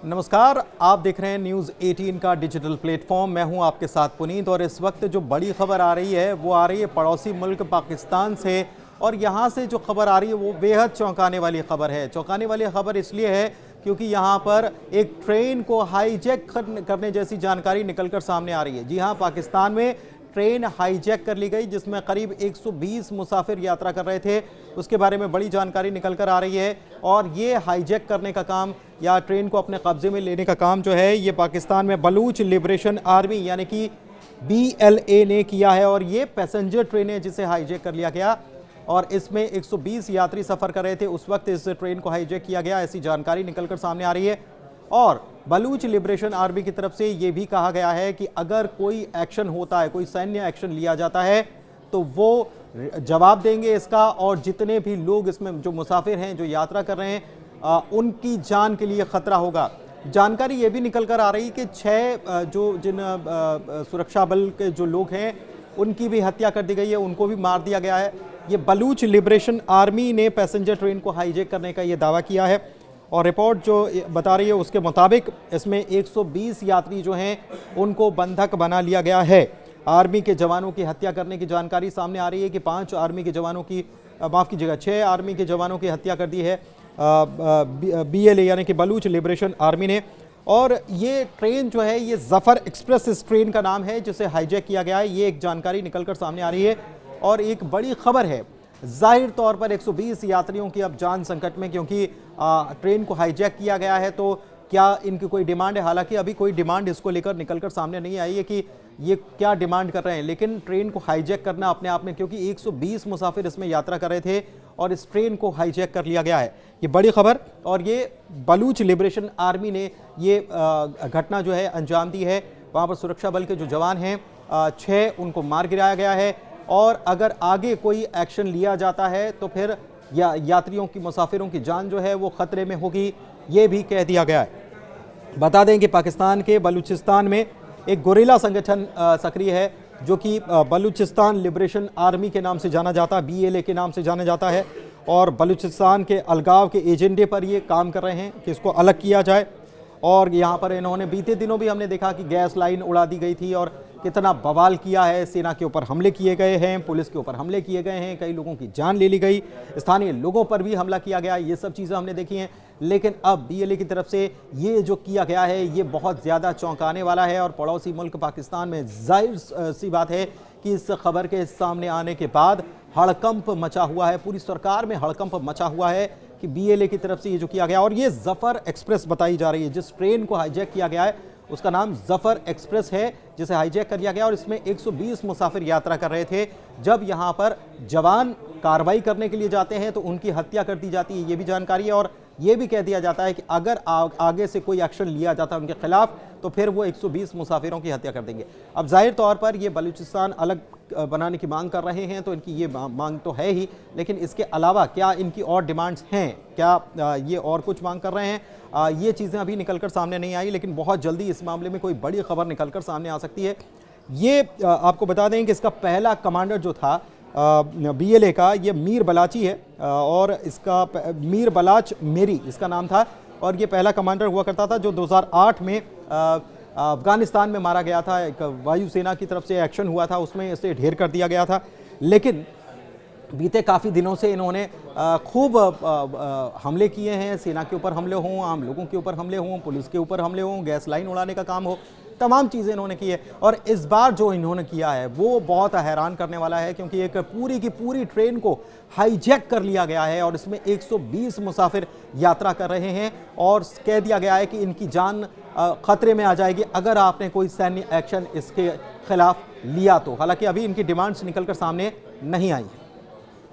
नमस्कार, आप देख रहे हैं न्यूज़ 18 का डिजिटल प्लेटफॉर्म। मैं हूं आपके साथ पुनीत और इस वक्त जो बड़ी खबर आ रही है वो आ रही है पड़ोसी मुल्क पाकिस्तान से। और यहां से जो खबर आ रही है वो बेहद चौंकाने वाली खबर है। चौंकाने वाली खबर इसलिए है क्योंकि यहां पर एक ट्रेन को हाईजैक करने जैसी जानकारी निकलकर सामने आ रही है। जी हां, पाकिस्तान में ट्रेन हाईजैक कर ली गई जिसमें करीब 120 मुसाफिर यात्रा कर रहे थे। उसके बारे में बड़ी जानकारी निकल कर आ रही है और ये हाईजैक करने का काम या ट्रेन को अपने कब्जे में लेने का काम जो है ये पाकिस्तान में बलूच लिबरेशन आर्मी यानी कि BLA ने किया है। और ये पैसेंजर ट्रेन है जिसे हाईजैक कर लिया गया और इसमें 120 यात्री सफ़र कर रहे थे। उस वक्त इस ट्रेन को हाईजैक किया गया, ऐसी जानकारी निकलकर सामने आ रही है। और बलूच लिबरेशन आर्मी की तरफ से ये भी कहा गया है कि अगर कोई एक्शन होता है, कोई सैन्य एक्शन लिया जाता है तो वो जवाब देंगे इसका। और जितने भी लोग इसमें जो मुसाफिर हैं, जो यात्रा कर रहे हैं, उनकी जान के लिए खतरा होगा। जानकारी ये भी निकल कर आ रही कि 6 जिन सुरक्षा बल के जो लोग हैं उनकी भी हत्या कर दी गई है, उनको भी मार दिया गया है। ये बलूच लिबरेशन आर्मी ने पैसेंजर ट्रेन को हाईजैक करने का ये दावा किया है और रिपोर्ट जो बता रही है उसके मुताबिक इसमें 120 यात्री जो हैं उनको बंधक बना लिया गया है। आर्मी के जवानों की हत्या करने की जानकारी सामने आ रही है कि 5 आर्मी के जवानों की, माफ़ कीजिएगा, 6 आर्मी के जवानों की हत्या कर दी है BLA यानी कि बलूच लिबरेशन आर्मी ने। और ये ट्रेन जो है ये ज़फ़र एक्सप्रेस इस ट्रेन का नाम है जिसे हाईजैक किया गया है। ये एक जानकारी निकलकर सामने आ रही है और एक बड़ी खबर है। जाहिर तौर पर 120 यात्रियों की अब जान संकट में, क्योंकि ट्रेन को हाईजैक किया गया है। तो क्या इनकी कोई डिमांड है? हालांकि अभी कोई डिमांड इसको लेकर निकलकर सामने नहीं आई है कि ये क्या डिमांड कर रहे हैं, लेकिन ट्रेन को हाईजैक करना अपने आप में, क्योंकि 120 मुसाफिर इसमें यात्रा कर रहे थे और इस ट्रेन को हाईजैक कर लिया गया है, ये बड़ी खबर। और ये बलूच लिबरेशन आर्मी ने ये घटना जो है अंजाम दी है। वहाँ पर सुरक्षा बल के जो जवान हैं 6 उनको मार गिराया गया है। और अगर आगे कोई एक्शन लिया जाता है तो फिर यात्रियों की, मुसाफिरों की जान जो है वो खतरे में होगी, ये भी कह दिया गया है। बता दें कि पाकिस्तान के बलूचिस्तान में एक गोरिल्ला संगठन सक्रिय है जो कि बलूचिस्तान लिबरेशन आर्मी के नाम से जाना जाता है, BLA के नाम से जाना जाता है। और बलूचिस्तान के अलगाव के एजेंडे पर ये काम कर रहे हैं कि इसको अलग किया जाए। और यहाँ पर इन्होंने बीते दिनों भी हमने देखा कि गैस लाइन उड़ा दी गई थी और कितना बवाल किया है। सेना के ऊपर हमले किए गए हैं, पुलिस के ऊपर हमले किए गए हैं, कई लोगों की जान ले ली गई, स्थानीय लोगों पर भी हमला किया गया, ये सब चीज़ें हमने देखी हैं। लेकिन अब BLA की तरफ से ये जो किया गया है ये बहुत ज़्यादा चौंकाने वाला है। और पड़ोसी मुल्क पाकिस्तान में जाहिर सी बात है कि इस खबर के सामने आने के बाद हड़कंप मचा हुआ है, पूरी सरकार में हड़कंप मचा हुआ है कि BLA की तरफ से ये जो किया गया। और ये ज़फ़र एक्सप्रेस बताई जा रही है, जिस ट्रेन को हाईजैक किया गया है उसका नाम ज़फ़र एक्सप्रेस है जिसे हाईजैक कर लिया गया। और इसमें 120 मुसाफिर यात्रा कर रहे थे। जब यहाँ पर जवान कार्रवाई करने के लिए जाते हैं तो उनकी हत्या कर दी जाती है, ये भी जानकारी है। और ये भी कह दिया जाता है कि अगर आगे से कोई एक्शन लिया जाता है उनके खिलाफ तो फिर वो 120 मुसाफिरों की हत्या कर देंगे। अब जाहिर तौर पर ये बलूचिस्तान अलग बनाने की मांग कर रहे हैं तो इनकी ये मांग तो है ही, लेकिन इसके अलावा क्या इनकी और डिमांड्स हैं, क्या ये और कुछ मांग कर रहे हैं, ये चीज़ें अभी निकलकर सामने नहीं आई। लेकिन बहुत जल्दी इस मामले में कोई बड़ी खबर निकलकर सामने आ सकती है। ये आपको बता दें कि इसका पहला कमांडर जो था BLA का, ये मीर बलाची है और इसका मीर बलाच मेरी इसका नाम था। और ये पहला कमांडर हुआ करता था जो 2008 में अफ़गानिस्तान में मारा गया था। एक वायुसेना की तरफ से एक्शन हुआ था, उसमें इसे ढेर कर दिया गया था। लेकिन बीते काफ़ी दिनों से इन्होंने खूब हमले किए हैं। सेना के ऊपर हमले हों, आम लोगों के ऊपर हमले हों, पुलिस के ऊपर हमले हों, गैस लाइन उड़ाने का काम हो, तमाम चीज़ें इन्होंने की है। और इस बार जो इन्होंने किया है वो बहुत हैरान करने वाला है, क्योंकि एक पूरी की पूरी ट्रेन को हाईजैक कर लिया गया है और इसमें 120 मुसाफिर यात्रा कर रहे हैं। और कह दिया गया है कि इनकी जान खतरे में आ जाएगी अगर आपने कोई सैन्य एक्शन इसके खिलाफ लिया तो। हालांकि अभी इनकी डिमांड्स निकलकर सामने नहीं आई।